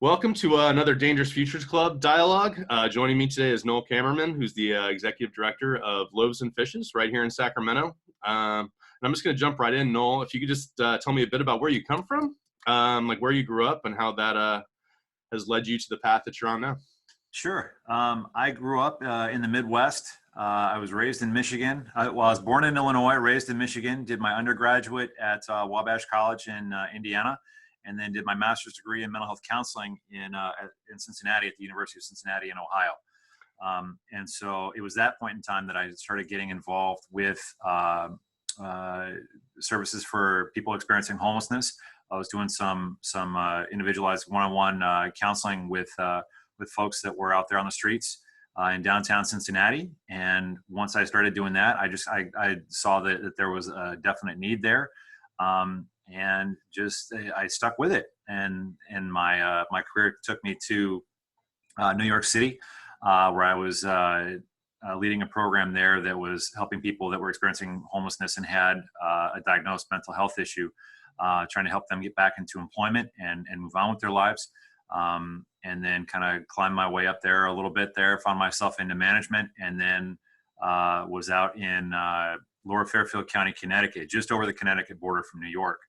Welcome to another Dangerous Futures Club dialogue. Joining me today is Noel Kammermann, who's the Executive Director of Loaves and Fishes right here in Sacramento. And I'm just going to jump right in. Noel, if you could just tell me a bit about where you come from, like where you grew up and how that has led you to the path that you're on now. Sure. I grew up in the Midwest. I was raised in Michigan. I was born in Illinois, raised in Michigan, did my undergraduate at Wabash College in Indiana, and then did my master's degree in mental health counseling in Cincinnati at the University of Cincinnati in Ohio. And so it was that point in time that I started getting involved with services for people experiencing homelessness. I was doing some individualized one-on-one counseling with folks that were out there on the streets in downtown Cincinnati. And once I started doing that, I saw that there was a definite need there. And I stuck with it. And my career took me to New York City, where I was leading a program there that was helping people that were experiencing homelessness and had a diagnosed mental health issue, trying to help them get back into employment and move on with their lives. And then kind of climbed my way up there a little bit there, found myself into management, and then was out in Lower Fairfield County, Connecticut, just over the Connecticut border from New York,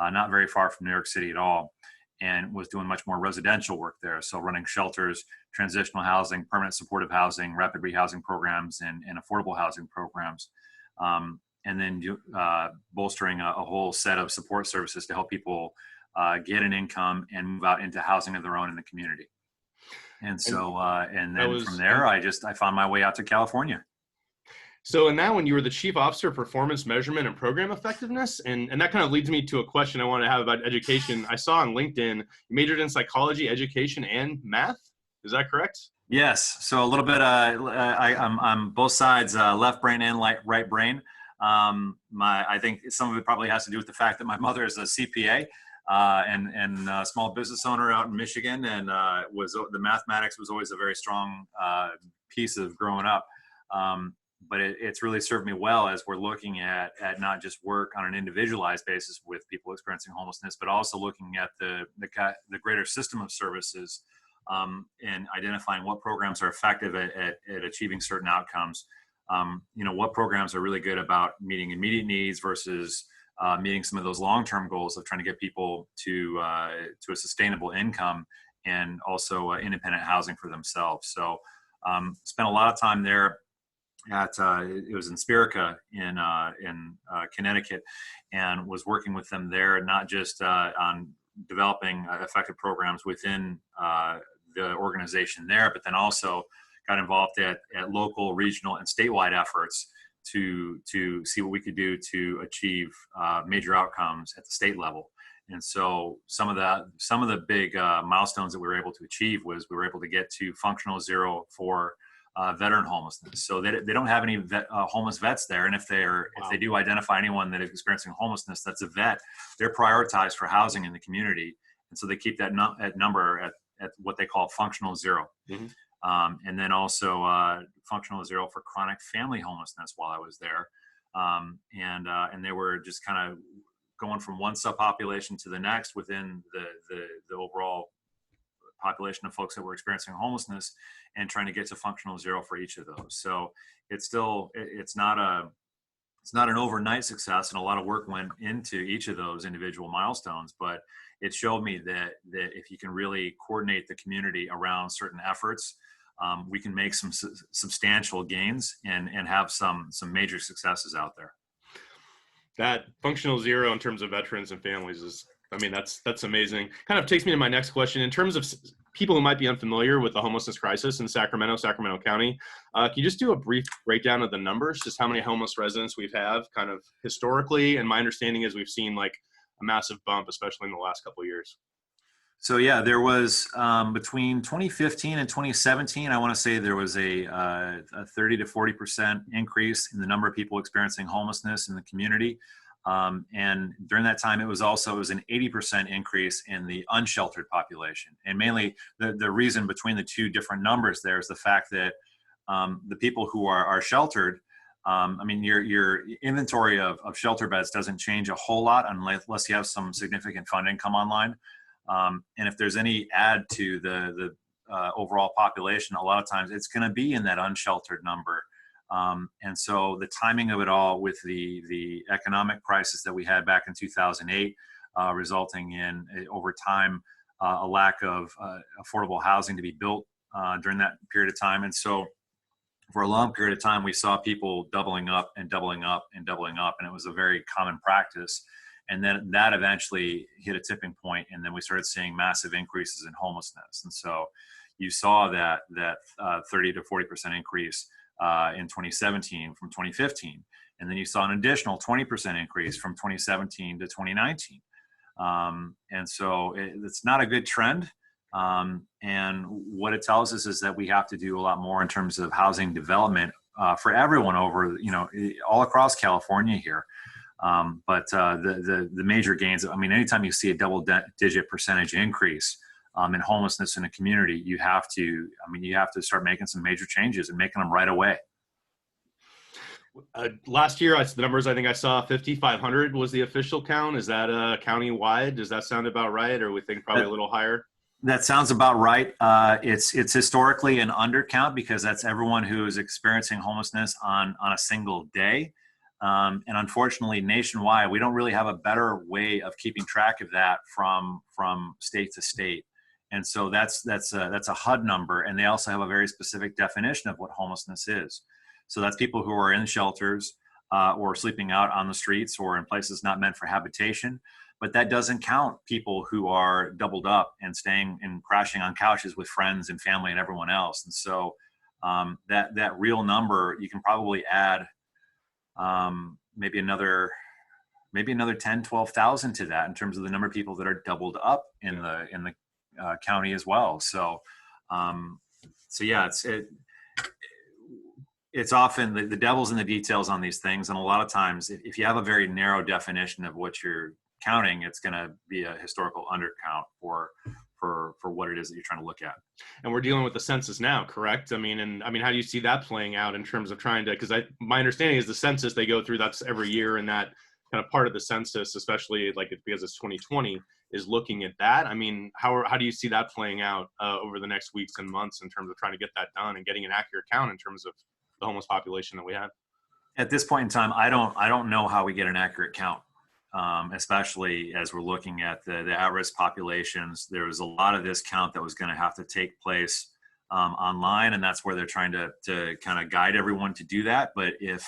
not very far from New York City at all, and was doing much more residential work there. So running shelters, transitional housing, permanent supportive housing, rapid rehousing programs, and affordable housing programs. And then bolstering a whole set of support services to help people get an income and move out into housing of their own in the community. And so, and then from there, I found my way out to California. So in that one, you were the Chief Officer of Performance Measurement and Program Effectiveness. And that kind of leads me to a question I want to have about education. I saw on LinkedIn, you majored in psychology, education, and math. Is that correct? Yes. So a little bit, I'm both sides, left brain and right brain. I think some of it probably has to do with the fact that my mother is a CPA. And a small business owner out in Michigan, and the mathematics was always a very strong piece of growing up. But it's really served me well as we're looking at not just work on an individualized basis with people experiencing homelessness, but also looking at the greater system of services and identifying what programs are effective at achieving certain outcomes. What programs are really good about meeting immediate needs versus meeting some of those long-term goals of trying to get people to a sustainable income and also independent housing for themselves. So spent a lot of time there it was in Spirica in Connecticut, and was working with them there, not just on developing effective programs within the organization there, but then also got involved at local, regional, and statewide efforts to see what we could do to achieve major outcomes at the state level. And so some of the big milestones that we were able to achieve was we were able to get to functional zero for veteran homelessness. So they don't have any homeless vets there, and if they do identify anyone that is experiencing homelessness that's a vet, they're prioritized for housing in the community, and so they keep that number at what they call functional zero. Mm-hmm. And then also functional zero for chronic family homelessness while I was there. And they were just kind of going from one subpopulation to the next within the overall population of folks that were experiencing homelessness, and trying to get to functional zero for each of those. So it's not an overnight success, and a lot of work went into each of those individual milestones, but it showed me that if you can really coordinate the community around certain efforts, we can make some substantial gains and have some major successes out there. That functional zero in terms of veterans and families that's amazing. Kind of takes me to my next question. In terms of people who might be unfamiliar with the homelessness crisis in Sacramento County, can you just do a brief breakdown of the numbers, just how many homeless residents we have kind of historically? And my understanding is we've seen like a massive bump, especially in the last couple of years. So yeah, there was between 2015 and 2017, I want to say there was a 30 to 40% increase in the number of people experiencing homelessness in the community. And during that time, it was an 80% increase in the unsheltered population. And mainly the reason between the two different numbers there is the fact that the people who are sheltered, your inventory of shelter beds doesn't change a whole lot unless you have some significant funding come online. And if there's any add to the overall population, a lot of times it's going to be in that unsheltered number. And so the timing of it all with the economic crisis that we had back in 2008, resulting in over time a lack of affordable housing to be built during that period of time. And so for a long period of time, we saw people doubling up and doubling up and doubling up, and it was a very common practice. And then that eventually hit a tipping point, and then we started seeing massive increases in homelessness. And so you saw that 30 to 40% increase in 2017 from 2015, and then you saw an additional 20% increase from 2017 to 2019. And so it's not a good trend. And what it tells us is that we have to do a lot more in terms of housing development for everyone over, all across California here. But the major gains, I mean, anytime you see a double-digit percentage increase in homelessness in a community, you have to start making some major changes and making them right away. Last year, the numbers I think I saw 5,500 was the official count. Is that county-wide? Does that sound about right, or we think probably a little higher? That sounds about right. It's historically an undercount because that's everyone who is experiencing homelessness on a single day. And unfortunately, nationwide, we don't really have a better way of keeping track of that from state to state. And so that's a HUD number, and they also have a very specific definition of what homelessness is. So that's people who are in shelters or sleeping out on the streets or in places not meant for habitation. But that doesn't count people who are doubled up and staying and crashing on couches with friends and family and everyone else. And so that real number, you can probably add maybe another 10, 12,000 to that in terms of the number of people that are doubled up in the county as well. So yeah, it's often the devil's in the details on these things. And a lot of times if you have a very narrow definition of what you're counting, it's going to be a historical undercount for what it is that you're trying to look at. And we're dealing with the census now, correct? I mean, how do you see that playing out in terms of trying to, because my understanding is the census they go through, that's every year, and that kind of part of the census, especially because it's 2020, is looking at that. I mean, how do you see that playing out over the next weeks and months in terms of trying to get that done and getting an accurate count in terms of the homeless population that we have? At this point in time, I don't know how we get an accurate count. Especially as we're looking at the at-risk populations. There was a lot of this count that was going to have to take place online, and that's where they're trying to kind of guide everyone to do that. But if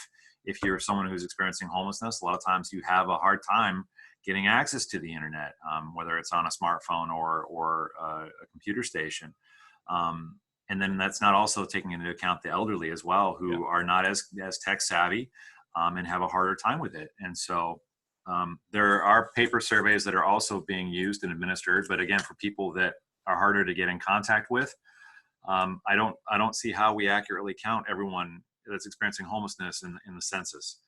you're someone who's experiencing homelessness, a lot of times you have a hard time getting access to the internet, whether it's on a smartphone or a computer station. And then that's not also taking into account the elderly as well, who are not as tech savvy and have a harder time with it. And so there are paper surveys that are also being used and administered, but again, for people that are harder to get in contact with, I don't see how we accurately count everyone that's experiencing homelessness in the census.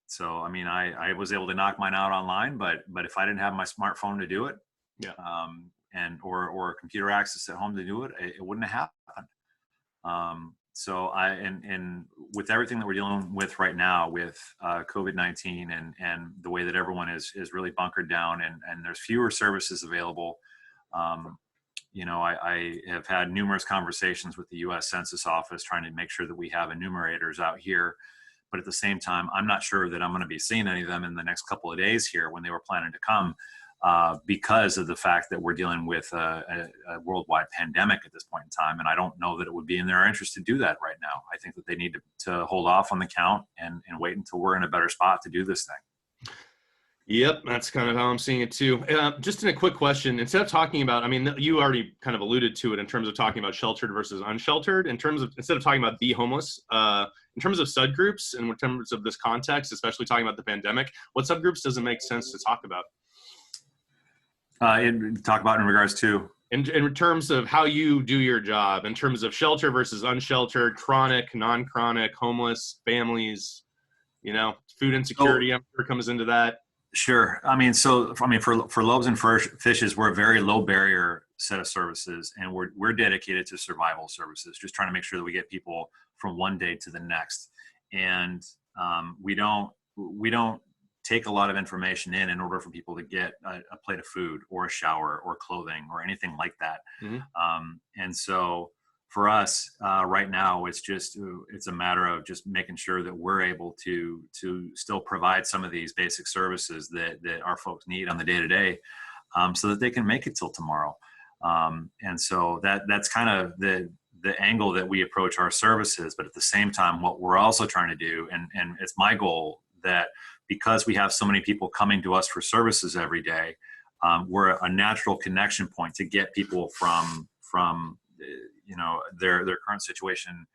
So, I mean, I was able to knock mine out online, but if I didn't have my smartphone to do it, or computer access at home to do it, it wouldn't have happened. So and with everything that we're dealing with right now with COVID-19 and the way that everyone is really bunkered down and there's fewer services available, I have had numerous conversations with the U.S. Census Office trying to make sure that we have enumerators out here. But at the same time, I'm not sure that I'm going to be seeing any of them in the next couple of days here when they were planning to come. Because of the fact that we're dealing with a worldwide pandemic at this point in time. And I don't know that it would be in their interest to do that right now. I think that they need to hold off on the count and wait until we're in a better spot to do this thing. Yep, that's kind of how I'm seeing it too. Just in a quick question, instead of talking about, I mean, you already kind of alluded to it in terms of talking about sheltered versus unsheltered, instead of talking about be homeless, in terms of subgroups and in terms of this context, especially talking about the pandemic, what subgroups does it make sense to talk about? Talk about in regards to? In terms of how you do your job, in terms of shelter versus unsheltered, chronic, non-chronic, homeless, families, food insecurity, I'm sure comes into that. Sure. For Loaves and Fishes, we're a very low barrier set of services, and we're dedicated to survival services, just trying to make sure that we get people from one day to the next. And we don't take a lot of information in order for people to get a plate of food or a shower or clothing or anything like that. And so for us right now, it's a matter of just making sure that we're able to still provide some of these basic services that our folks need on the day to day, so that they can make it till tomorrow. And so that's kind of the angle that we approach our services. But at the same time, what we're also trying to do, and it's my goal, that because we have so many people coming to us for services every day, we're a natural connection point to get people from their current situation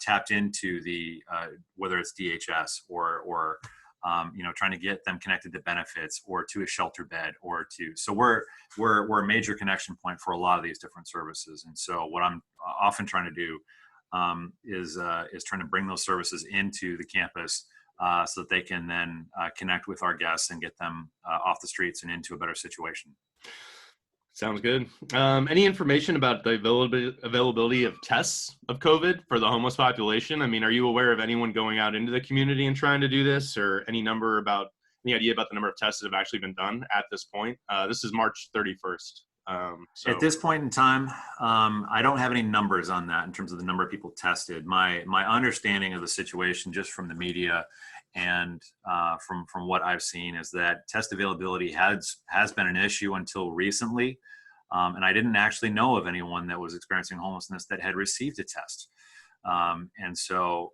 tapped into the whether it's DHS or trying to get them connected to benefits or to a shelter bed so we're a major connection point for a lot of these different services. And so what I'm often trying to do is trying to bring those services into the campus so that they can then connect with our guests and get them off the streets and into a better situation. Sounds good. Any information about the availability of tests of COVID for the homeless population? I mean, are you aware of anyone going out into the community and trying to do this, or any idea about the number of tests that have actually been done at this point? This is March 31st. At this point in time, I don't have any numbers on that in terms of the number of people tested. My understanding of the situation, just from the media and from what I've seen, is that test availability has been an issue until recently. And I didn't actually know of anyone that was experiencing homelessness that had received a test. And so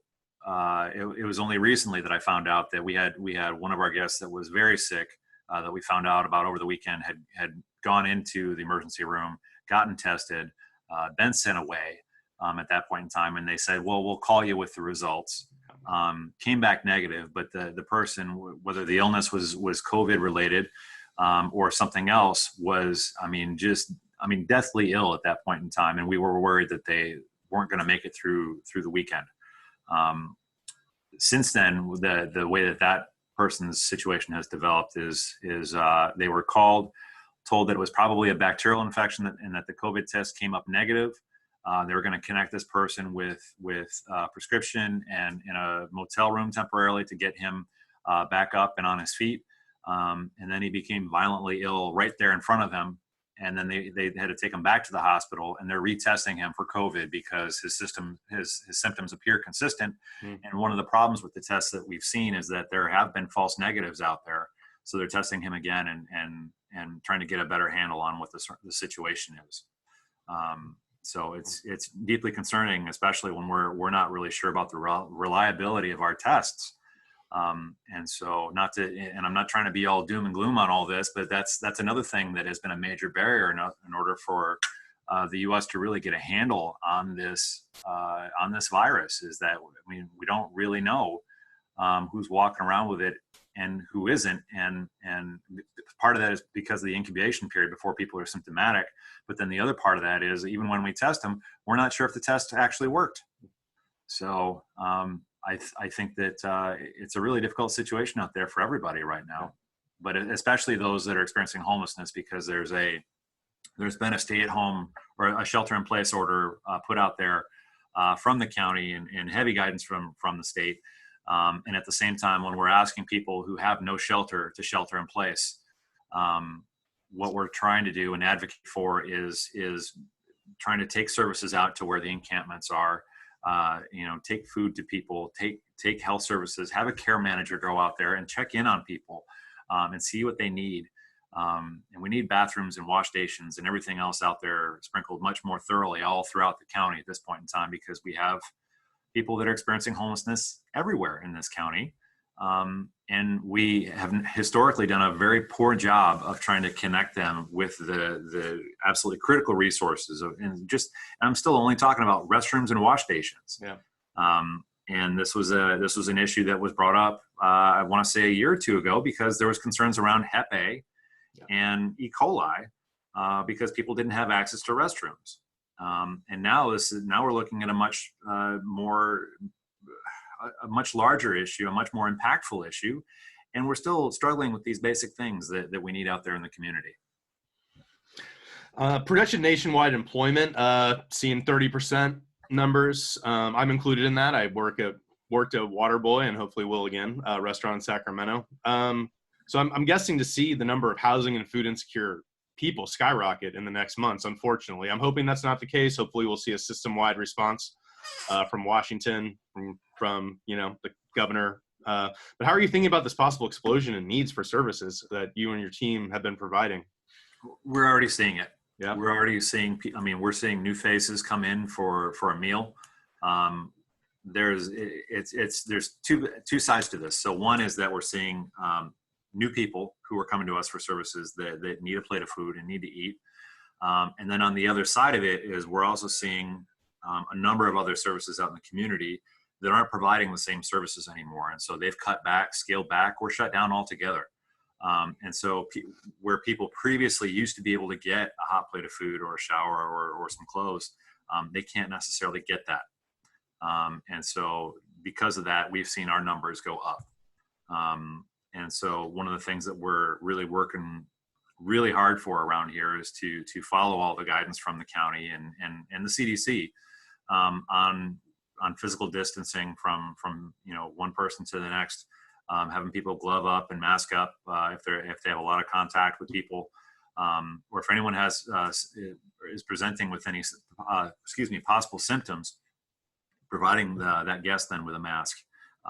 it was only recently that I found out that we had one of our guests that was very sick, that we found out about over the weekend, had gone into the emergency room, gotten tested, been sent away at that point in time. And they said, well, we'll call you with the results. Came back negative, but the person, whether the illness was COVID related or something else, was, deathly ill at that point in time. And we were worried that they weren't going to make it through the weekend. Since then, the way that person's situation has developed is they were told that it was probably a bacterial infection, and that the COVID test came up negative. They were going to connect this person with prescription and in a motel room temporarily to get him back up and on his feet. And then he became violently ill right there in front of them. And then they had to take him back to the hospital, and they're retesting him for COVID because his symptoms appear consistent. And one of the problems with the tests that we've seen is that there have been false negatives out there. So they're testing him again and trying to get a better handle on what the situation is. So it's deeply concerning, especially when we're not really sure about the reliability of our tests. And so and I'm not trying to be all doom and gloom on all this, but that's another thing that has been a major barrier in order for the U.S. to really get a handle on this virus, is that we don't really know who's walking around with it and who isn't, and part of that is because of the incubation period before people are symptomatic. But then the other part of that is, even when we test them, we're not sure if the test actually worked. So I think that it's a really difficult situation out there for everybody right now, but especially those that are experiencing homelessness, because there's been a stay-at-home or a shelter-in-place order put out there from the county and heavy guidance from the state. And at the same time, when we're asking people who have no shelter to shelter in place, what we're trying to do and advocate for is trying to take services out to where the encampments are. Take food to people, take health services, have a care manager go out there and check in on people and see what they need. And we need bathrooms and wash stations and everything else out there sprinkled much more thoroughly all throughout the county at this point in time, because we have people that are experiencing homelessness everywhere in this county. And we have historically done a very poor job of trying to connect them with the absolutely critical resources and I'm still only talking about restrooms and wash stations. Yeah. And this was an issue that was brought up, I want to say a year or two ago, because there was concerns around Hep A and E. coli, because people didn't have access to restrooms. And now we're looking at a much larger issue, a much more impactful issue, and we're still struggling with these basic things that we need out there in the community. Production nationwide employment, seeing 30% numbers. I'm included in that. I work at worked at Waterboy and hopefully will again, restaurant in Sacramento. So I'm guessing to see the number of housing and food insecure people skyrocket in the next months, unfortunately. I'm hoping that's not the case. Hopefully we'll see a system-wide response from Washington, from the governor. But how are you thinking about this possible explosion in needs for services that you and your team have been providing? We're already seeing it. Yeah. We're already seeing, we're seeing new faces come in for a meal. There's two sides to this. So one is that we're seeing new people who are coming to us for services that need a plate of food and need to eat. And then on the other side of it is we're also seeing a number of other services out in the community that aren't providing the same services anymore. And so they've cut back, scaled back, or shut down altogether. And so where people previously used to be able to get a hot plate of food or a shower or some clothes, they can't necessarily get that. And so because of that, we've seen our numbers go up. And so one of the things that we're really working really hard for around here is to follow all the guidance from the county and the CDC on physical distancing from one person to the next, having people glove up and mask up if they have a lot of contact with people, or if anyone is presenting with any possible symptoms, providing that guest then with a mask.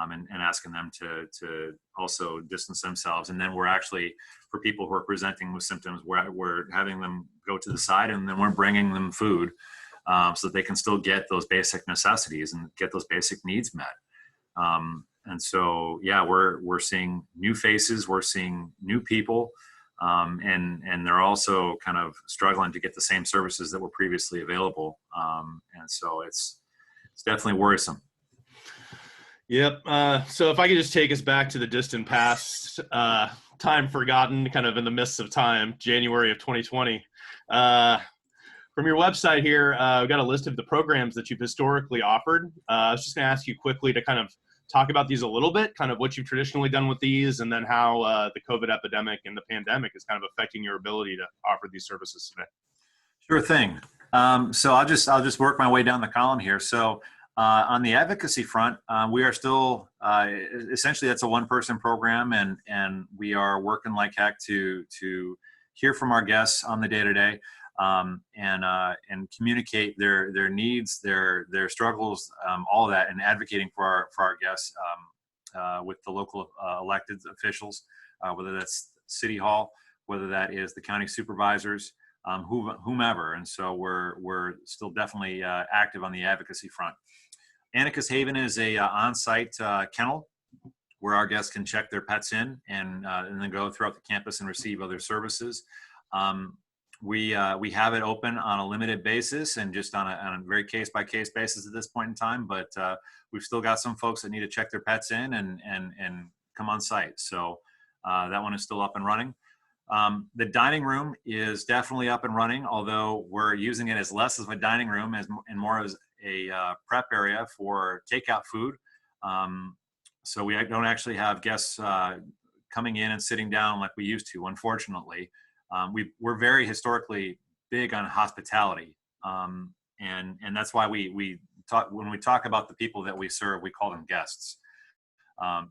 And asking them to also distance themselves. And then we're actually, for people who are presenting with symptoms, we're having them go to the side, and then we're bringing them food so that they can still get those basic necessities and get those basic needs met. And so, yeah, we're seeing new faces, we're seeing new people, and they're also kind of struggling to get the same services that were previously available. And so it's definitely worrisome. Yep. So if I could just take us back to the distant past, time forgotten, kind of in the midst of time, January of 2020. From your website here, we've got a list of the programs that you've historically offered. I was just going to ask you quickly to kind of talk about these a little bit, kind of what you've traditionally done with these, and then how the COVID epidemic and the pandemic is kind of affecting your ability to offer these services today. Sure thing. So I'll just work my way down the column here. So on the advocacy front, we are still essentially that's a one-person program, and we are working like heck to hear from our guests on the day-to-day, and communicate their needs, their struggles, all of that, and advocating for our guests with the local elected officials, whether that's City Hall, whether that is the county supervisors, whomever. And so we're still definitely active on the advocacy front. Anarchist Haven is a on-site kennel where our guests can check their pets in and then go throughout the campus and receive other services. We have it open on a limited basis and just on a very case-by-case basis at this point in time, but we've still got some folks that need to check their pets in and come on site. So that one is still up and running. The dining room is definitely up and running, although we're using it as less of a dining room and more as a prep area for takeout food. So we don't actually have guests coming in and sitting down like we used to, unfortunately. We're very historically big on hospitality. And that's why we talk, when we talk about the people that we serve, we call them guests,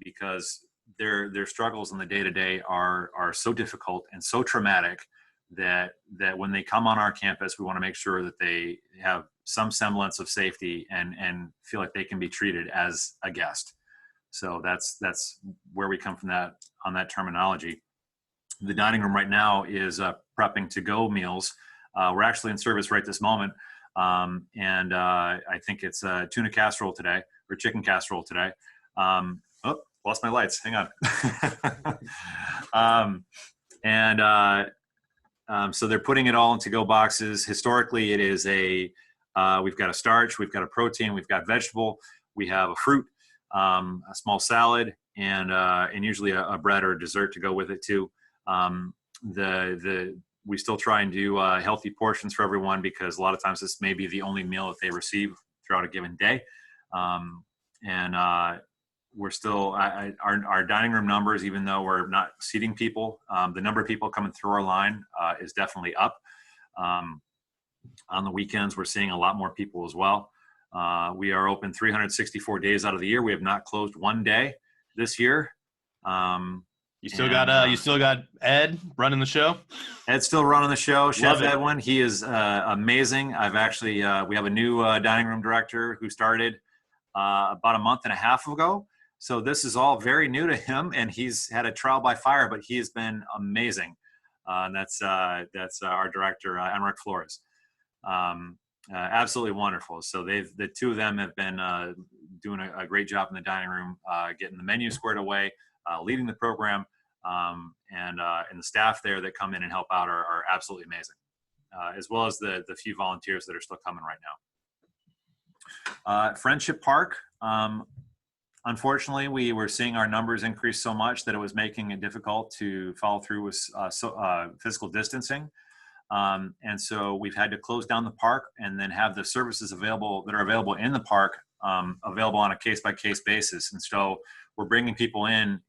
because their struggles in the day-to-day are so difficult and so traumatic that when they come on our campus, we want to make sure that they have some semblance of safety and feel like they can be treated as a guest. So that's where we come from on that terminology. The dining room right now is prepping to-go meals. We're actually in service right this moment. And I think it's tuna casserole today, or chicken casserole today. Lost my lights. Hang on. So they're putting it all in to-go boxes. Historically, it is we've got a starch, we've got a protein, we've got vegetable, we have a fruit, a small salad, and usually a bread or a dessert to go with it too. We still try and do healthy portions for everyone, because a lot of times this may be the only meal that they receive throughout a given day. We're still our dining room numbers, even though we're not seating people, the number of people coming through our line is definitely up. On the weekends, we're seeing a lot more people as well. We are open 364 days out of the year. We have not closed one day this year. You still got Ed running the show. Ed's still running the show. Chef Love it. Edwin, he is amazing. I've actually we have a new dining room director who started about a month and a half ago. So this is all very new to him, and he's had a trial by fire, but he has been amazing. And that's our director, Emmerich Flores. Absolutely wonderful. So the two of them have been doing a great job in the dining room, getting the menu squared away, leading the program, and the staff there that come in and help out are absolutely amazing, as well as the few volunteers that are still coming right now. Friendship Park. Unfortunately, we were seeing our numbers increase so much that it was making it difficult to follow through with physical distancing. And so we've had to close down the park and then have the services available that are available in the park available on a case-by-case basis. And so we're bringing people in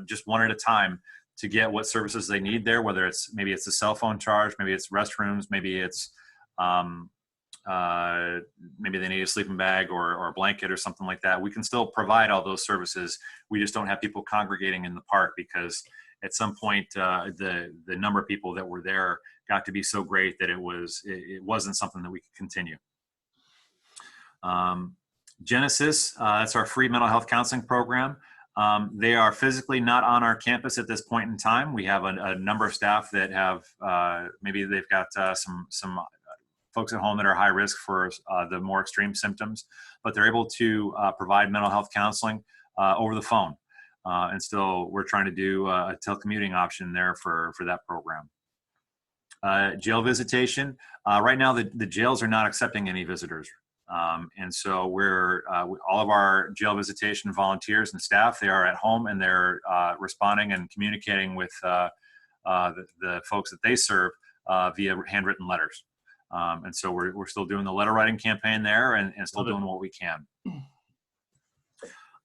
just one at a time to get what services they need there, whether maybe it's a cell phone charge, maybe it's restrooms, maybe it's maybe they need a sleeping bag or a blanket or something like that. We can still provide all those services. We just don't have people congregating in the park because at some point the number of people that were there got to be so great that it wasn't something that we could continue. Genesis, that's our free mental health counseling program. They are physically not on our campus at this point in time. We have a number of staff that have maybe they've got some folks at home that are high risk for the more extreme symptoms, but they're able to provide mental health counseling over the phone. And still, we're trying to do a telecommuting option there for that program. Jail visitation. Right now, the jails are not accepting any visitors. And so all of our jail visitation volunteers and staff, they are at home and they're responding and communicating with the folks that they serve via handwritten letters. And so we're still doing the letter writing campaign there and still doing what we can.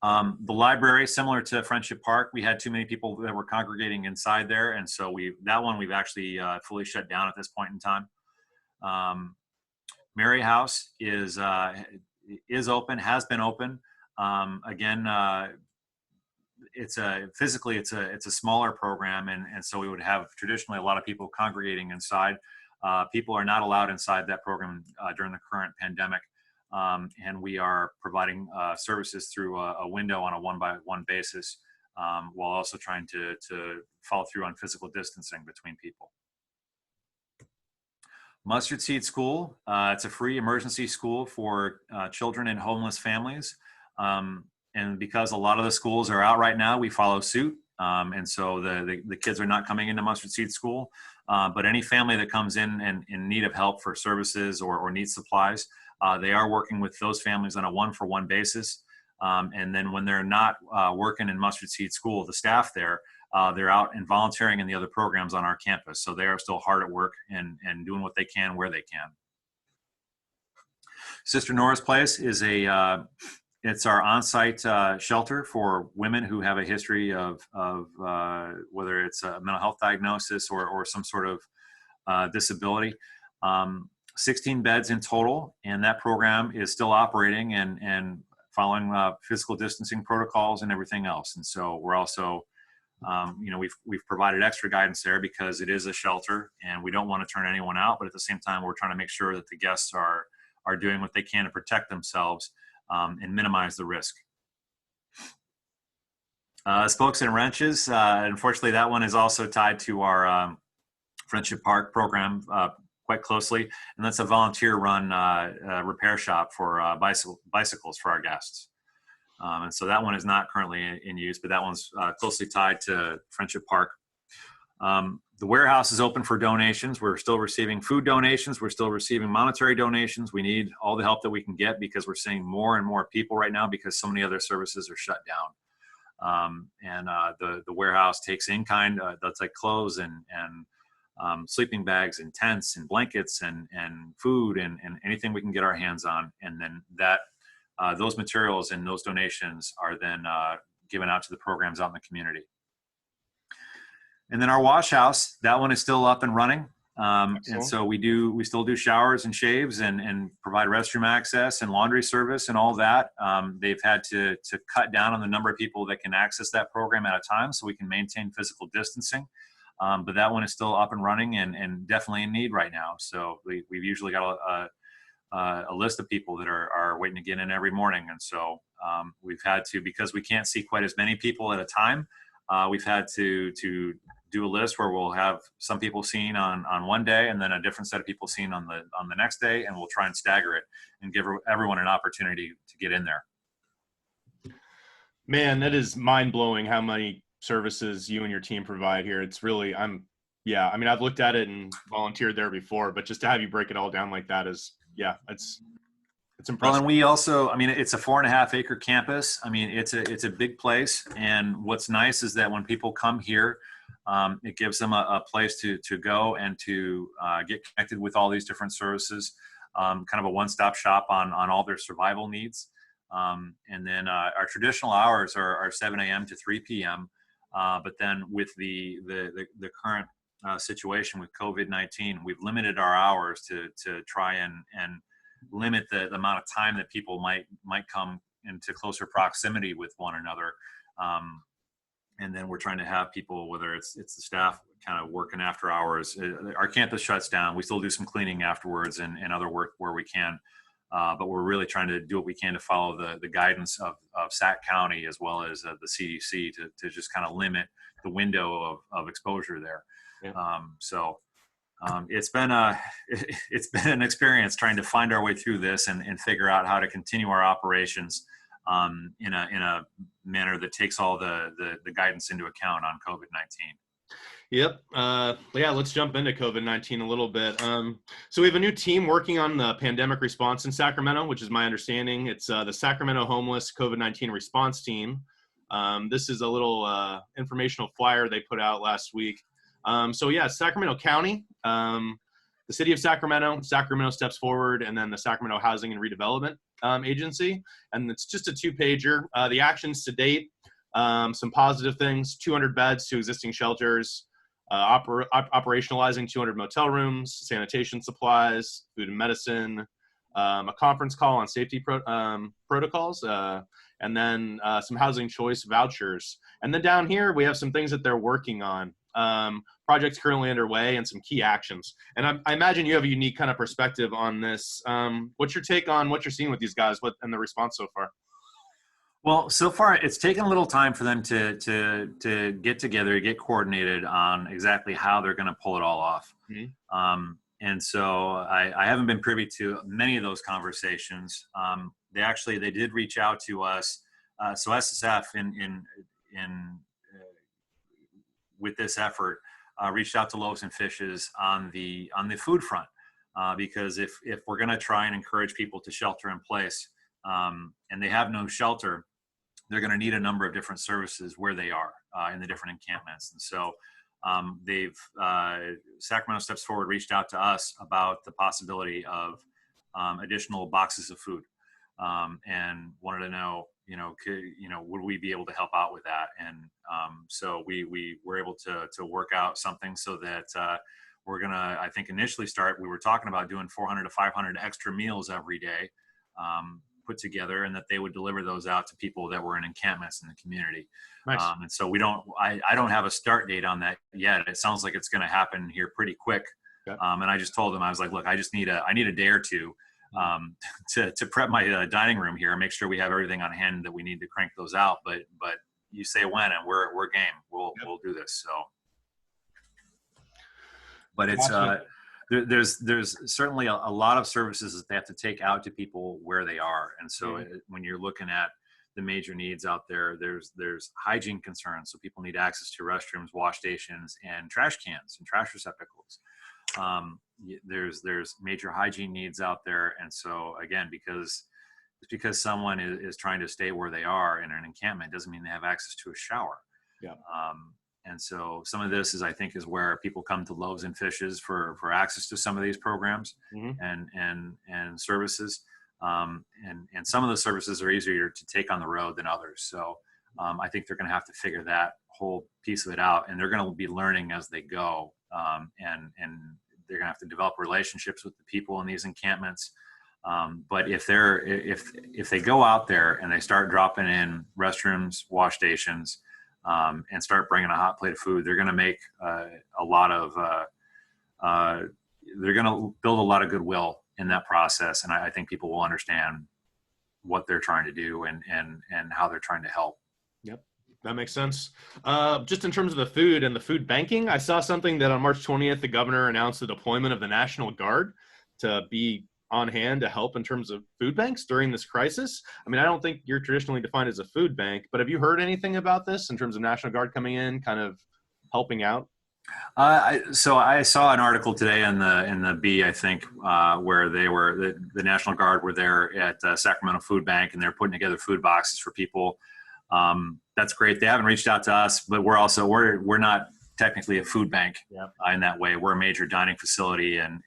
The library, similar to Friendship Park, we had too many people that were congregating inside there. And so we've actually fully shut down at this point in time. Mary House is open, has been open. Again, it's a smaller program. And so we would have traditionally a lot of people congregating inside. People are not allowed inside that program during the current pandemic. And we are providing services through a window on a one-by-one basis, while also trying to follow through on physical distancing between people. Mustard Seed School, it's a free emergency school for children in homeless families. And because a lot of the schools are out right now, we follow suit. And so the kids are not coming into Mustard Seed School. But any family that comes in need of help for services or needs supplies, they are working with those families on a one-for-one basis. And then when they're not working in Mustard Seed School, the staff there, they're out and volunteering in the other programs on our campus. So they are still hard at work and doing what they can where they can. Sister Nora's Place is it's our on-site shelter for women who have a history of whether it's a mental health diagnosis or some sort of disability. 16 beds in total, and that program is still operating and following physical distancing protocols and everything else. And so we're also, we've provided extra guidance there because it is a shelter and we don't want to turn anyone out, but at the same time, we're trying to make sure that the guests are doing what they can to protect themselves and minimize the risk. Spokes and Wrenches, unfortunately, that one is also tied to our Friendship Park program quite closely, and that's a volunteer-run repair shop for bicycles for our guests. And so that one is not currently in use, but that one's closely tied to Friendship Park. The warehouse is open for donations. We're still receiving food donations. We're still receiving monetary donations. We need all the help that we can get because we're seeing more and more people right now because so many other services are shut down. And the warehouse takes in kind, that's like clothes and sleeping bags and tents and blankets and food and anything we can get our hands on. And then those materials and those donations are then given out to the programs out in the community. And then our wash house, that one is still up and running. And so we still do showers and shaves and provide restroom access and laundry service and all that. They've had to cut down on the number of people that can access that program at a time so we can maintain physical distancing. But that one is still up and running and definitely in need right now. So we've usually got a list of people that are waiting to get in every morning. And so we've had to, because we can't see quite as many people at a time, we've had to do a list where we'll have some people seen on one day and then a different set of people seen on the next day, and we'll try and stagger it and give everyone an opportunity to get in there. Man, that is mind-blowing how many services you and your team provide here. It's really, I mean, I've looked at it and volunteered there before, but just to have you break it all down like that is, it's impressive. Well, and we also, I mean, it's a 4.5 acre campus. I mean, it's a big place. And what's nice is that when people come here, it gives them a place to go and to get connected with all these different services, kind of a one-stop shop on all their survival needs. And then our traditional hours are 7 a.m. to 3 p.m. But then with the current situation with COVID-19, we've limited our hours to try and limit the amount of time that people might come into closer proximity with one another. And then we're trying to have people, whether it's the staff kind of working after hours. Our campus shuts down. We still do some cleaning afterwards and other work where we can. But we're really trying to do what we can to follow the guidance of Sac County as well as the CDC to just kind of limit the window of exposure there. Yeah. It's been an experience trying to find our way through this and figure out how to continue our operations in a manner that takes all the guidance into account on COVID-19. Yep. Let's jump into COVID-19 a little bit. So we have a new team working on the pandemic response in Sacramento, which is my understanding. It's the Sacramento Homeless COVID-19 Response Team. This is a little informational flyer they put out last week. Sacramento County, the City of Sacramento Steps Forward, and then the Sacramento Housing and Redevelopment Agency. And it's just a 2-pager. The actions to date, some positive things: 200 beds to existing shelters, operationalizing 200 motel rooms, sanitation supplies, food and medicine, a conference call on safety protocols, and then some housing choice vouchers. And then down here, we have some things that they're working on. Projects currently underway and some key actions. And I imagine you have a unique kind of perspective on this. What's your take on what you're seeing with these guys and the response so far? Well, so far it's taken a little time for them to get together, get coordinated on exactly how they're going to pull it all off. Mm-hmm. And so I haven't been privy to many of those conversations. They did reach out to us. So SSF with this effort reached out to Loaves and Fishes on the food front, because if we're going to try and encourage people to shelter in place, and they have no shelter, they're going to need a number of different services where they are in the different encampments. And so Sacramento Steps Forward reached out to us about the possibility of additional boxes of food, and wanted to know, would we be able to help out with that? And so we were able to work out something so that we're going to, I think initially we were talking about doing 400 to 500 extra meals every day, put together, and that they would deliver those out to people that were in encampments in the community. Nice. And so I don't have a start date on that yet. It sounds like it's going to happen here pretty quick. Yep. And I just told them, I was like, look, I need a day or two to prep my dining room here and make sure we have everything on hand that we need to crank those out. But you say when, and we're game. We'll do this. So, but it's there's certainly a lot of services that they have to take out to people where they are. And so when you're looking at the major needs out there, there's hygiene concerns. So people need access to restrooms, wash stations, and trash cans and trash receptacles. There's major hygiene needs out there. And so again, because someone is trying to stay where they are in an encampment doesn't mean they have access to a shower. Yeah. And so some of this is where people come to Loaves and Fishes for access to some of these programs, mm-hmm. and services. And some of the services are easier to take on the road than others. So I think they're going to have to figure that whole piece of it out, and they're going to be learning as they go. And going to have to develop relationships with the people in these encampments. But if they go out there and they start dropping in restrooms, wash stations, and start bringing a hot plate of food, they're going to make a lot of they're going to build a lot of goodwill in that process, and I think people will understand what they're trying to do and how they're trying to help. Yep, that makes sense. Just in terms of the food and the food banking, I saw something that on March 20th, the governor announced the deployment of the National Guard to be on hand to help in terms of food banks during this crisis. I mean, I don't think you're traditionally defined as a food bank, but have you heard anything about this in terms of National Guard coming in, kind of helping out? So I saw an article today in the Bee, I think, where the National Guard were there at Sacramento Food Bank, and they're putting together food boxes for people. That's great. They haven't reached out to us, but we're not technically a food bank in that way. We're a major dining facility, and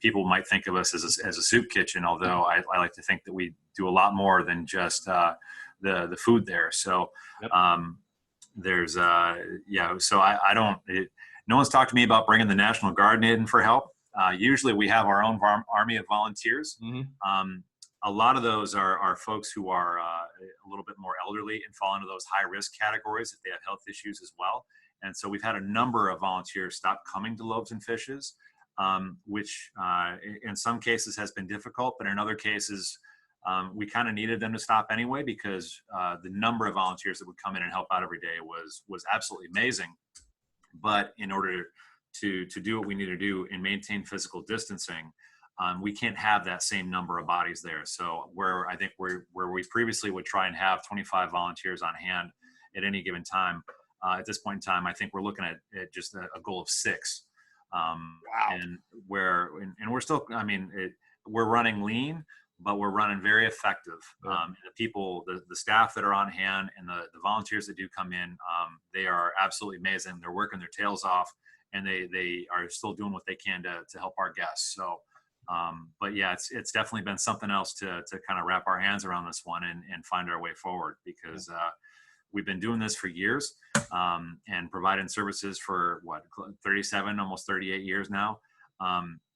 people might think of us as a soup kitchen, although I like to think that we do a lot more than just the food there. So there's so I don't, no one's talked to me about bringing the National Guard in for help. Usually we have our own army of volunteers. A lot of those are folks who are a little bit more elderly and fall into those high risk categories if they have health issues as well. And so we've had a number of volunteers stop coming to Loaves and Fishes, which in some cases has been difficult, but in other cases we kind of needed them to stop anyway, because the number of volunteers that would come in and help out every day was absolutely amazing. But in order to do what we need to do and maintain physical distancing, we can't have that same number of bodies there. So where we previously would try and have 25 volunteers on hand at any given time, at this point in time, I think we're looking at just a goal of 6. Wow. And we're still, we're running lean, but we're running very effective. The people, the staff that are on hand, and the volunteers that do come in, they are absolutely amazing. They're working their tails off, and they are still doing what they can to help our guests. So, but yeah, it's definitely been something else to kind of wrap our hands around this one and find our way forward, because we've been doing this for years, and providing services for 37, almost 38 years now.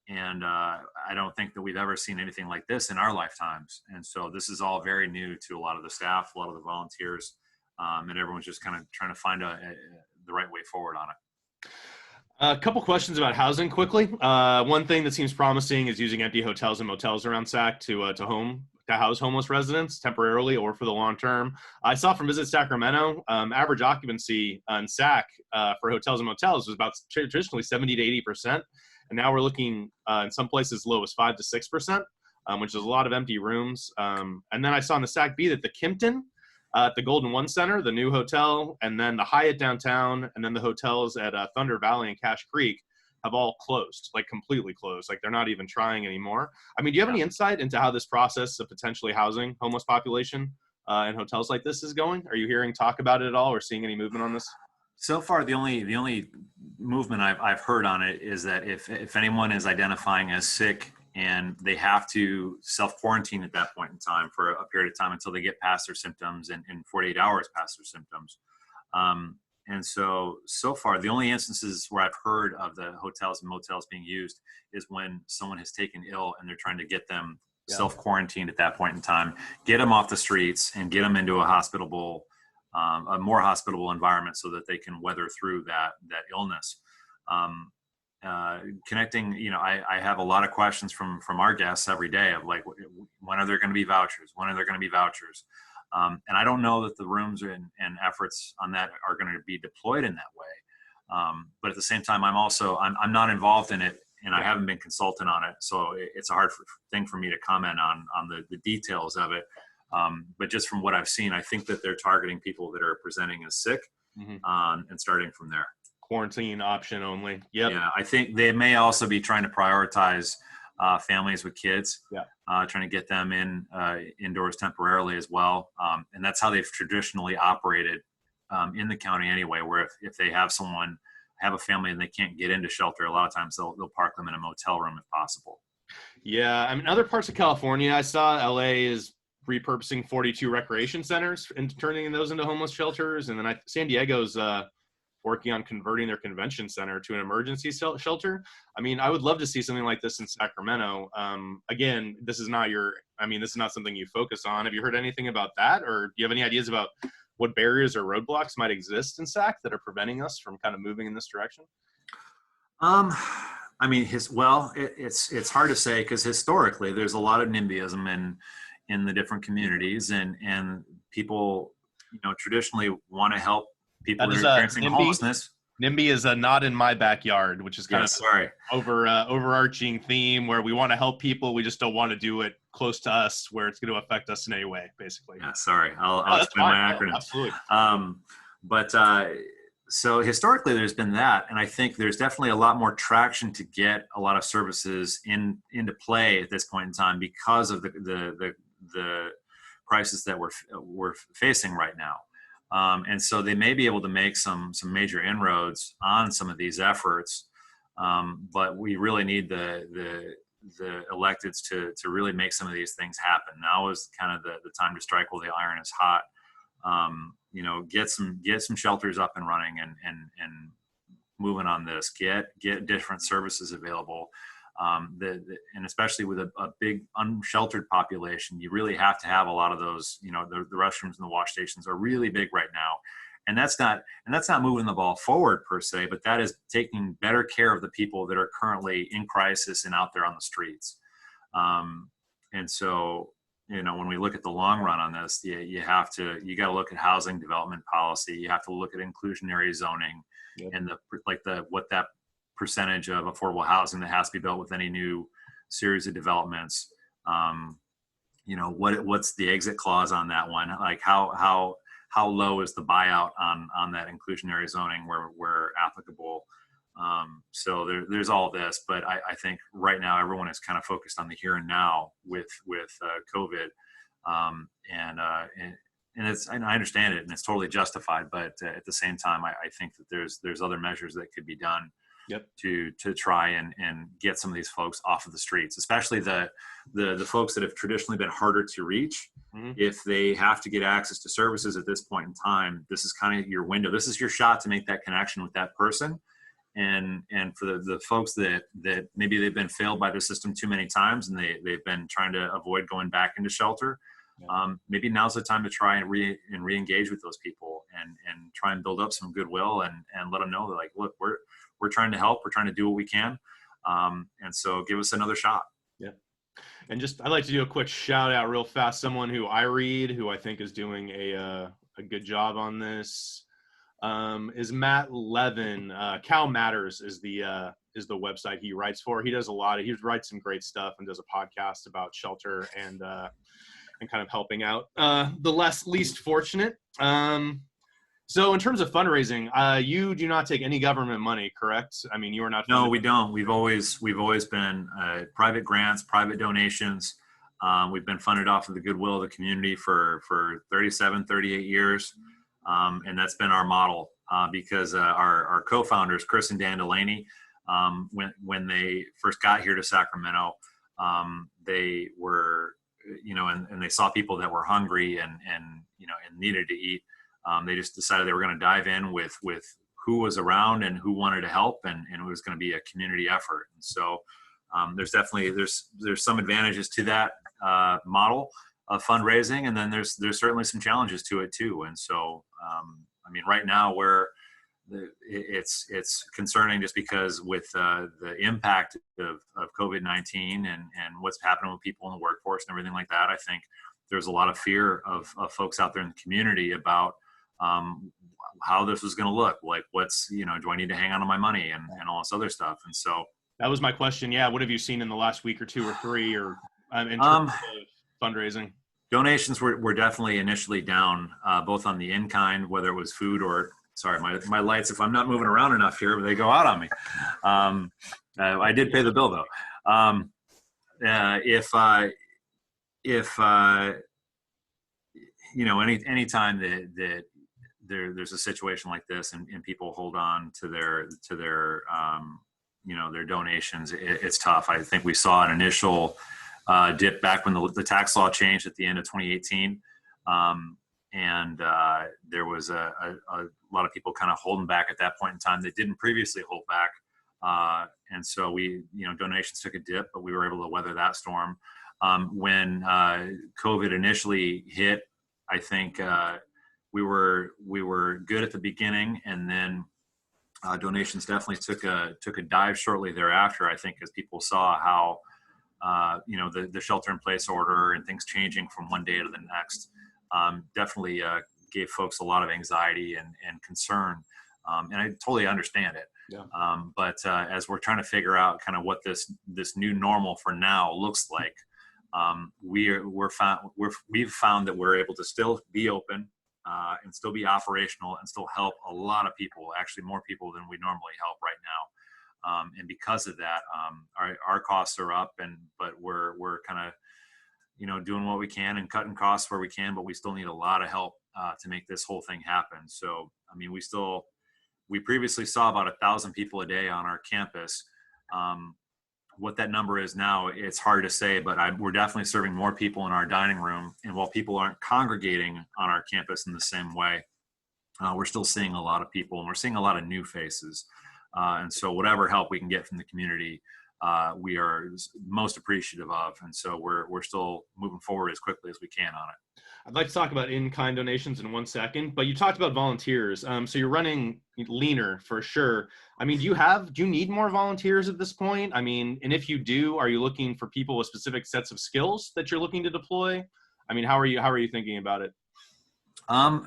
And I don't think that we've ever seen anything like this in our lifetimes. And so this is all very new to a lot of the staff, a lot of the volunteers, and everyone's just kind of trying to find the right way forward on it. A couple questions about housing quickly. One thing that seems promising is using empty hotels and motels around SAC to house homeless residents temporarily or for the long term. I saw from Visit Sacramento, average occupancy on SAC for hotels and motels was about traditionally 70 to 80%. And now we're looking in some places low as 5 to 6%, which is a lot of empty rooms. And then I saw in the SAC B that the Kimpton at the Golden One Center, the new hotel, and then the Hyatt downtown, and then the hotels at Thunder Valley and Cache Creek have all closed, like completely closed. Like they're not even trying anymore. I mean, do you have any insight into how this process of potentially housing homeless population in hotels like this is going? Are you hearing talk about it at all, or seeing any movement on this? So far, the only movement I've heard on it is that if anyone is identifying as sick and they have to self-quarantine at that point in time for a period of time until they get past their symptoms and 48 hours past their symptoms. And so far, the only instances where I've heard of the hotels and motels being used is when someone has taken ill and they're trying to get them self-quarantined at that point in time, get them off the streets and get them into a more hospitable environment so that they can weather through that illness. Connecting, I have a lot of questions from our guests every day of like, when are there going to be vouchers? When are there going to be vouchers? And I don't know that the rooms and efforts on that are going to be deployed in that way. But at the same time, I'm not involved in it, and I haven't been consultant on it. So it's a hard thing for me to comment on the details of it. But just from what I've seen, I think that they're targeting people that are presenting as sick, and starting from there. Quarantine option only. Yep. Yeah, I think they may also be trying to prioritize families with kids, trying to get them indoors temporarily as well. And that's how they've traditionally operated in the county anyway, where if they have a family and they can't get into shelter, a lot of times they'll park them in a motel room if possible. Yeah, I mean, other parts of California, I saw LA is repurposing 42 recreation centers and turning those into homeless shelters. And then San Diego's working on converting their convention center to an emergency shelter. I mean, I would love to see something like this in Sacramento. Again, this is not something you focus on. Have you heard anything about that? Or do you have any ideas about what barriers or roadblocks might exist in SAC that are preventing us from kind of moving in this direction? I mean, it's hard to say, because historically there's a lot of NIMBYism in the different communities, and people, traditionally want to help people that are experiencing homelessness. NIMBY is a not in my backyard, which is kind of overarching theme where we want to help people. We just don't want to do it close to us where it's going to affect us in any way, basically. Yeah, sorry. I'll explain my acronym. Absolutely. So historically there's been that. And I think there's definitely a lot more traction to get a lot of services into play at this point in time because of the crisis that we're facing right now. And so they may be able to make some major inroads on some of these efforts, but we really need the electeds to really make some of these things happen. Now is kind of the time to strike while the iron is hot. Get some shelters up and running and moving on this. Get different services available. And especially with a big unsheltered population, you really have to have a lot of those. The restrooms and the wash stations are really big right now, and that's not moving the ball forward per se, but that is taking better care of the people that are currently in crisis and out there on the streets. And so, when we look at the long run on this, you got to look at housing development policy. You have to look at inclusionary zoning, yep, and what that percentage of affordable housing that has to be built with any new series of developments. What's the exit clause on that one? Like how low is the buyout on that inclusionary zoning where applicable? So there's all this, but I think right now everyone is kind of focused on the here and now with COVID, and I understand it and it's totally justified, but at the same time, I think that there's other measures that could be done. Yep. To try and get some of these folks off of the streets, especially the folks that have traditionally been harder to reach. Mm-hmm. If they have to get access to services at this point in time, this is kind of your window. This is your shot to make that connection with that person. And for the folks that maybe they've been failed by the system too many times and they've been trying to avoid going back into shelter, maybe now's the time to try and re-engage with those people and try and build up some goodwill and let them know that, like, look, we're trying to help. We're trying to do what we can. And so give us another shot. Yeah. And I'd like to do a quick shout out real fast. Someone who I read, who I think is doing a good job on this, is Matt Levin. Cal Matters is the website he writes for. He does he writes some great stuff and does a podcast about shelter and kind of helping out the least fortunate. So in terms of fundraising, you do not take any government money, correct? I mean, you are not. No, we don't. We've always been private grants, private donations. We've been funded off of the goodwill of the community for 37, 38 years. And that's been our model because our co-founders, Chris and Dan Delaney, when they first got here to Sacramento, they were, and they saw people that were hungry and needed to eat. They just decided they were going to dive in with who was around and who wanted to help, and it was going to be a community effort. And so there's some advantages to that model of fundraising, and then there's certainly some challenges to it too. And so I mean, right now it's concerning just because with the impact of COVID-19 and what's happening with people in the workforce and everything like that. I think there's a lot of fear of folks out there in the community about how this was going to look. Like, do I need to hang on to my money and all this other stuff? And so that was my question. Yeah. What have you seen in the last week or two or three, or in terms of fundraising? Donations were definitely initially down, both on the in-kind, whether it was food or, sorry, my lights, if I'm not moving around enough here, they go out on me. I did pay the bill though. Anytime that there's a situation like this and people hold on to their donations, it's tough. I think we saw an initial dip back when the tax law changed at the end of 2018. and there was a lot of people kind of holding back at that point in time that didn't previously hold back. And so donations took a dip, but we were able to weather that storm. When COVID initially hit, I think we were good at the beginning, and then donations definitely took a dive shortly thereafter. I think as people saw how the shelter-in-place order and things changing from one day to the next definitely gave folks a lot of anxiety and concern, and I totally understand it. Yeah. But as we're trying to figure out kind of what this new normal for now looks like, we've found that we're able to still be open and still be operational and still help a lot of people, actually more people than we normally help right now. And because of that, our costs are up, but we're kind of doing what we can and cutting costs where we can, but we still need a lot of help to make this whole thing happen. So I mean, we previously saw about 1,000 people a day on our campus. What that number is now, it's hard to say, but we're definitely serving more people in our dining room. And while people aren't congregating on our campus in the same way, we're still seeing a lot of people, and we're seeing a lot of new faces. And so whatever help we can get from the community, we are most appreciative of. And so we're still moving forward as quickly as we can on it. I'd like to talk about in-kind donations in 1 second, but you talked about volunteers. So you're running leaner for sure. I mean, do you need more volunteers at this point? I mean, and if you do, are you looking for people with specific sets of skills that you're looking to deploy? I mean, how are you thinking about it?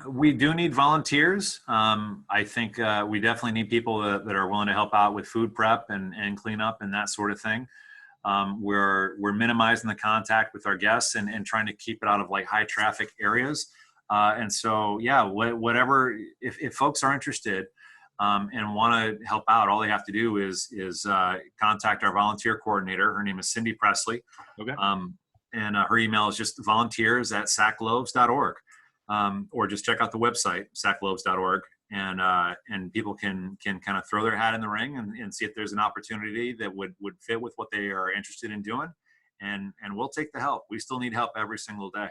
We do need volunteers. I think we definitely need people that are willing to help out with food prep and cleanup and that sort of thing. We're minimizing the contact with our guests and trying to keep it out of like high traffic areas. And so, yeah, whatever, if folks are interested and want to help out, all they have to do is contact our volunteer coordinator. Her name is Cindy Presley. Okay. And her email is just volunteers@sacloaves.org. Or just check out the website, sacloaves.org. And people can kind of throw their hat in the ring and see if there's an opportunity that would fit with what they are interested in doing. And we'll take the help. We still need help every single day.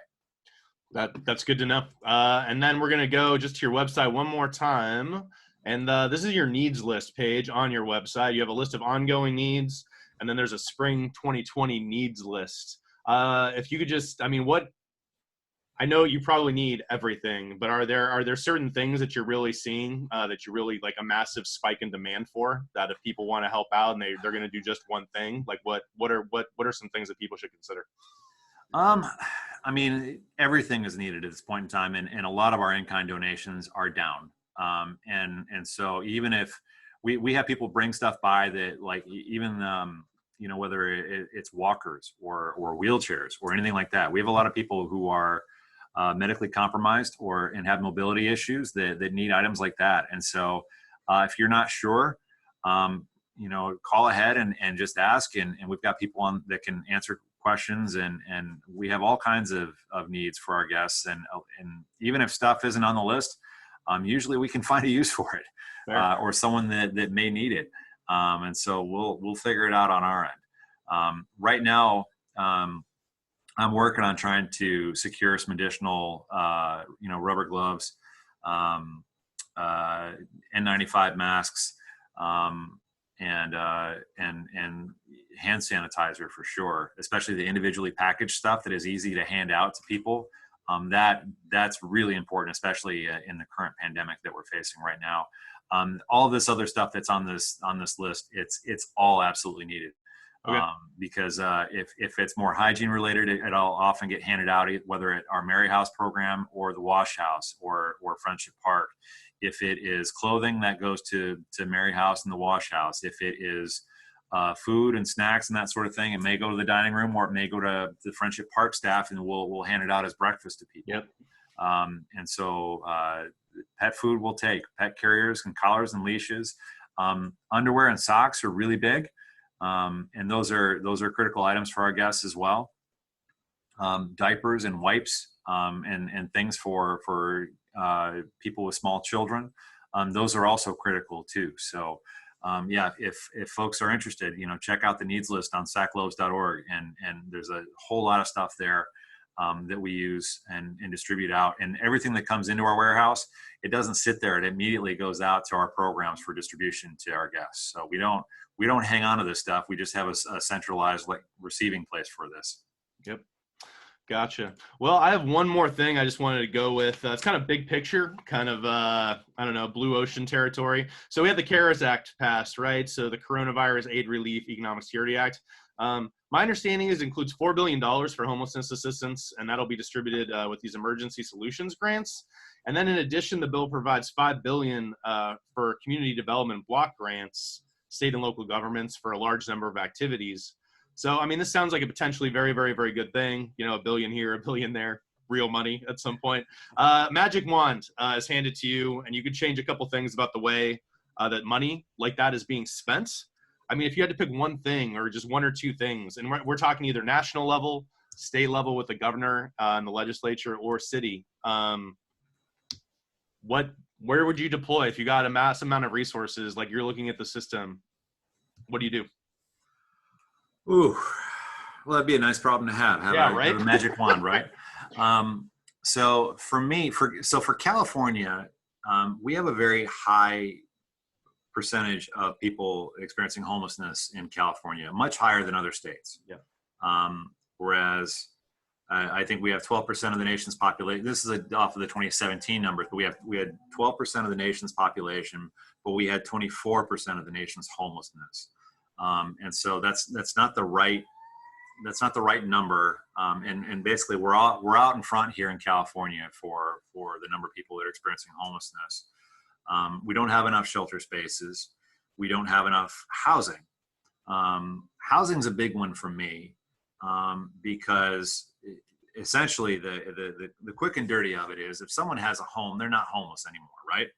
That's good to know. And then we're going to go just to your website one more time. And this is your needs list page on your website. You have a list of ongoing needs, and then there's a spring 2020 needs list. If you could just, I mean, I know you probably need everything, but are there certain things that you're really seeing that you really like a massive spike in demand for, that if people want to help out and they're going to do just one thing, like what are some things that people should consider? I mean, everything is needed at this point in time, and a lot of our in-kind donations are down. And so even if we have people bring stuff by that, like even whether it's walkers or wheelchairs or anything like that, we have a lot of people who are medically compromised and have mobility issues that need items like that. And so if you're not sure, call ahead and just ask. And we've got people on that can answer questions, and we have all kinds of needs for our guests. And even if stuff isn't on the list, usually we can find a use for it or someone that may need it. And so we'll figure it out on our end. Right now, I'm working on trying to secure some additional, rubber gloves, N95 masks, and hand sanitizer for sure, especially the individually packaged stuff that is easy to hand out to people. That's really important, especially in the current pandemic that we're facing right now. All of this other stuff that's on this list, it's all absolutely needed. Okay. Because if it's more hygiene related, it'll often get handed out, whether at our Mary House program or the Wash House or Friendship Park. If it is clothing, that goes to Mary House and the Wash House. If it is food and snacks and that sort of thing, it may go to the dining room, or it may go to the Friendship Park staff, and we'll hand it out as breakfast to people. Yep. And so pet food we'll take, pet carriers and collars and leashes. Underwear and socks are really big. And those are critical items for our guests as well. Diapers and wipes, and things for people with small children. Those are also critical too. So, if folks are interested, check out the needs list on sacloaves.org, and there's a whole lot of stuff there. that we use and distribute out. And everything that comes into our warehouse, it doesn't sit there. It immediately goes out to our programs for distribution to our guests. So we don't hang on to this stuff. We just have a centralized receiving place for this. Yep. Gotcha. Well, I have one more thing I just wanted to go with. It's kind of big picture, kind of, I don't know, blue ocean territory. So we had the CARES Act passed, right? So the Coronavirus Aid Relief Economic Security Act. My understanding is it includes $4 billion for homelessness assistance, and that'll be distributed with these emergency solutions grants. And then in addition, the bill provides $5 billion for community development block grants, state and local governments for a large number of activities. So, I mean, this sounds like a potentially very, very, very good thing. You know, $1 billion here, $1 billion there, real money at some point. Magic wand is handed to you, and you could change a couple things about the way that money like that is being spent. I mean, if you had to pick one thing or just one or two things, and we're talking either national level, state level with the governor and the legislature, or city, where would you deploy if you got a mass amount of resources, like you're looking at the system? What do you do? Ooh, well, that'd be a nice problem to have. Right? Have a magic wand, right? So for me, for California, we have a very high percentage of people experiencing homelessness in California, much higher than other states. Yeah. Whereas I think we have 12% of the nation's population. This is off of the 2017 numbers, but we had 12% of the nation's population, but we had 24% of the nation's homelessness. And so that's not the right number. And basically we're out in front here in California for the number of people that are experiencing homelessness. We don't have enough shelter spaces. We don't have enough housing. Housing's a big one for me, because essentially the quick and dirty of it is, if someone has a home, they're not homeless anymore, right?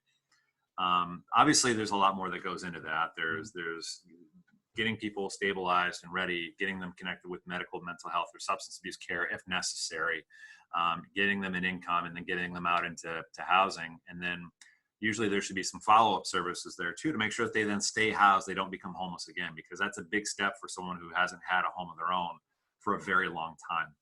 Obviously there's a lot more that goes into that. There's getting people stabilized and ready, getting them connected with medical, mental health, or substance abuse care if necessary, getting them an income, and then getting them out into housing. And then usually there should be some follow-up services there too, to make sure that they then stay housed, they don't become homeless again, because that's a big step for someone who hasn't had a home of their own for a very long time.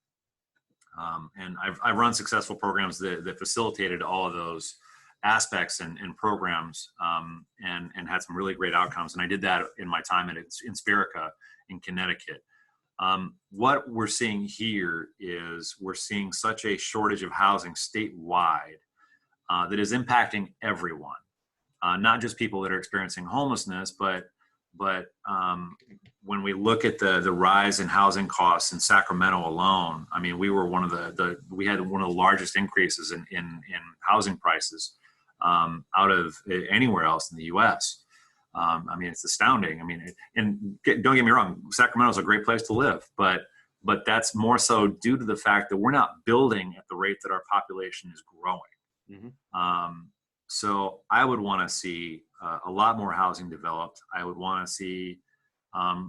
And I've run successful programs that facilitated all of those aspects and programs, and had some really great outcomes. And I did that in my time in Inspirica in Connecticut. What we're seeing here is we're seeing such a shortage of housing statewide that is impacting everyone, not just people that are experiencing homelessness, but when we look at the rise in housing costs in Sacramento alone, I mean, we were we had one of the largest increases in housing prices out of anywhere else in the U.S. I mean, it's astounding. I mean, don't get me wrong, Sacramento's a great place to live, but that's more so due to the fact that we're not building at the rate that our population is growing. Mm-hmm. So I would want to see a lot more housing developed. I would want to see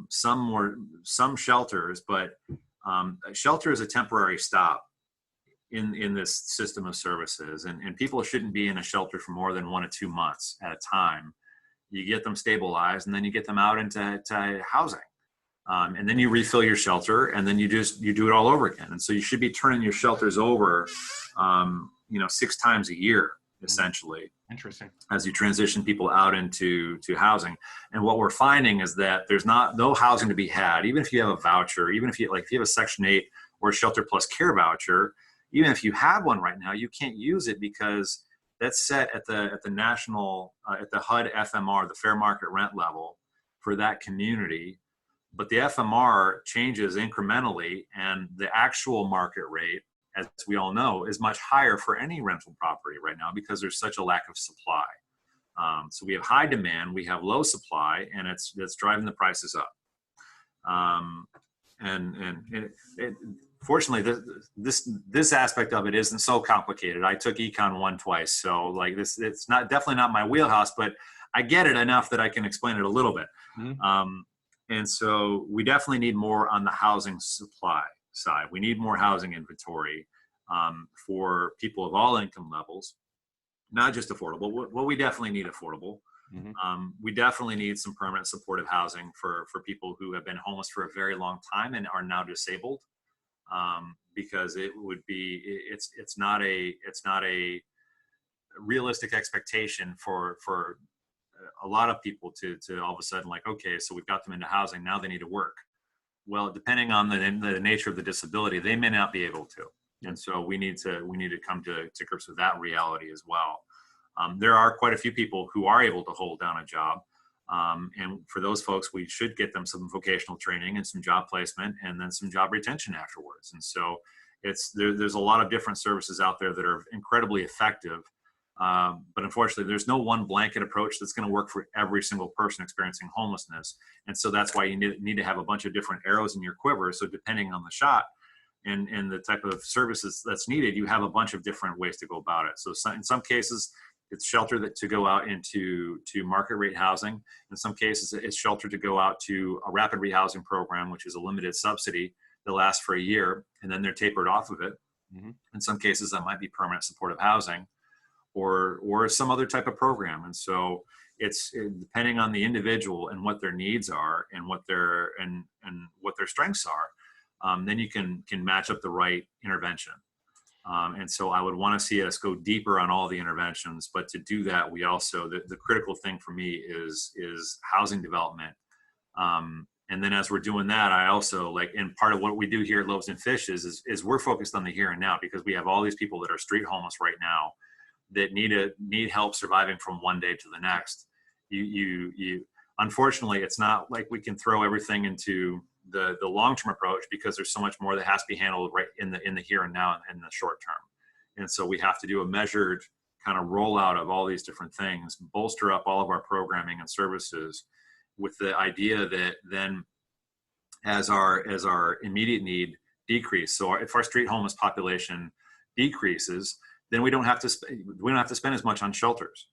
some shelters, but a shelter is a temporary stop in this system of services, and people shouldn't be in a shelter for more than 1 to 2 months at a time. You get them stabilized, and then you get them out into housing, and then you refill your shelter, and then you do it all over again. And so you should be turning your shelters over 6 times a year, essentially. Interesting. As you transition people out into housing. And what we're finding is that there's no housing to be had, even if you have a voucher, even if you have a Section 8 or a Shelter Plus Care voucher. Even if you have one right now, you can't use it because that's set at the national, at the HUD FMR, the fair market rent level for that community. But the FMR changes incrementally, and the actual market rate, as we all know, is much higher for any rental property right now because there's such a lack of supply. So we have high demand, we have low supply, and it's driving the prices up. Fortunately, this aspect of it isn't so complicated. I took Econ 1 twice, so it's definitely not my wheelhouse, but I get it enough that I can explain it a little bit. Mm-hmm. And so we definitely need more on the housing supply side. We need more housing inventory for people of all income levels, not just affordable. Well, we definitely need affordable. Mm-hmm. We definitely need some permanent supportive housing for people who have been homeless for a very long time and are now disabled. because it's not a realistic expectation for a lot of people to all of a sudden, like, okay, so we've got them into housing, now they need to work. Well, depending on the nature of the disability, they may not be able to. And so we need to come to grips with that reality as well. There are quite a few people who are able to hold down a job. And for those folks, we should get them some vocational training and some job placement and then some job retention afterwards. And so there's a lot of different services out there that are incredibly effective. But unfortunately, there's no one blanket approach that's going to work for every single person experiencing homelessness. And so that's why you need to have a bunch of different arrows in your quiver. So depending on the shot and the type of services that's needed, you have a bunch of different ways to go about it. So in some cases, it's shelter to go out into market rate housing. In some cases, it's shelter to go out to a rapid rehousing program, which is a limited subsidy that lasts for a year, and then they're tapered off of it. Mm-hmm. In some cases, that might be permanent supportive housing, or some other type of program. And so it's depending on the individual and what their needs are and what their strengths are. Then you can match up the right intervention. And so I would want to see us go deeper on all the interventions, but to do that, we also, the critical thing for me is housing development. And then as we're doing that, I also and part of what we do here at Loaves and Fishes is we're focused on the here and now, because we have all these people that are street homeless right now that need help surviving from one day to the next. Unfortunately, it's not like we can throw everything into the long-term approach, because there's so much more that has to be handled right in the here and now and in the short term. And so we have to do a measured kind of rollout of all these different things, bolster up all of our programming and services with the idea that then as our immediate need decrease, so if our street homeless population decreases, then we don't have to spend as much on shelters.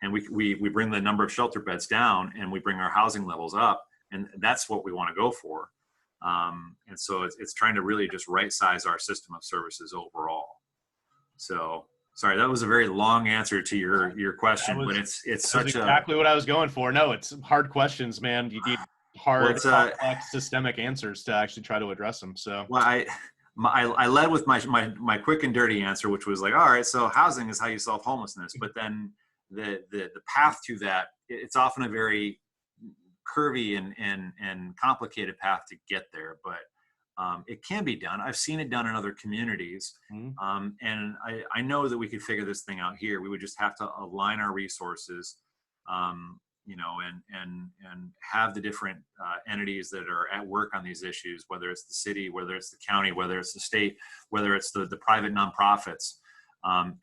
And we bring the number of shelter beds down, and we bring our housing levels up. And that's what we want to go for. And so it's trying to really just right size our system of services overall. So sorry, that was a very long answer to your question, but it's such exactly what I was going for. No, it's hard questions, man. You need hard, complex, systemic answers to actually try to address them. So well, I led with my quick and dirty answer, which was like, all right, so housing is how you solve homelessness. But then the path to that, it's often a very curvy and complicated path to get there, but it can be done. I've seen it done in other communities. Mm-hmm. And I know that we could figure this thing out here. We would just have to align our resources, and have the different entities that are at work on these issues, whether it's the city, whether it's the county, whether it's the state, whether it's the private nonprofits.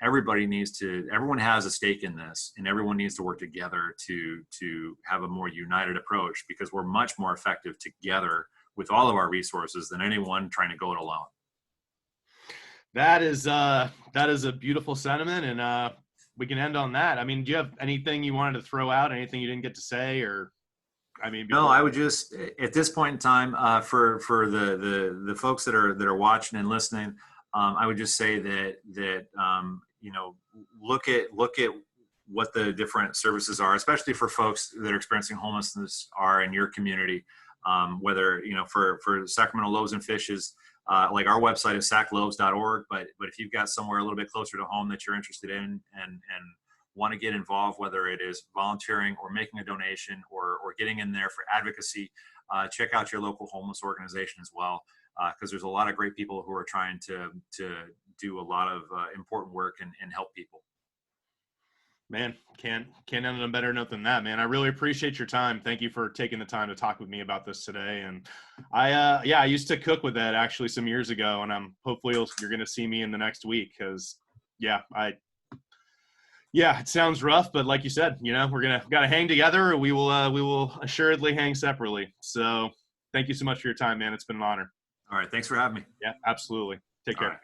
Everyone has a stake in this, and everyone needs to work together to have a more united approach, because we're much more effective together with all of our resources than anyone trying to go it alone. That is a beautiful sentiment, and we can end on that. I mean, do you have anything you wanted to throw out? Anything you didn't get to say, or No, I would just, at this point in time, for the folks that are watching and listening, I would just say that look at what the different services are, especially for folks that are experiencing homelessness are in your community. Whether for Sacramento Loaves and Fishes, like our website is sacloaves.org, but if you've got somewhere a little bit closer to home that you're interested in and want to get involved, whether it is volunteering or making a donation or getting in there for advocacy, check out your local homeless organization as well. Because there's a lot of great people who are trying to do a lot of important work and help people. Man, can't end on a better note than that, man. I really appreciate your time. Thank you for taking the time to talk with me about this today. And I used to cook with Ed actually some years ago, and hopefully you're going to see me in the next week, because it sounds rough, but like you said, we're gotta hang together. We will assuredly hang separately. So thank you so much for your time, man. It's been an honor. All right. Thanks for having me. Yeah, absolutely. Take care. All right.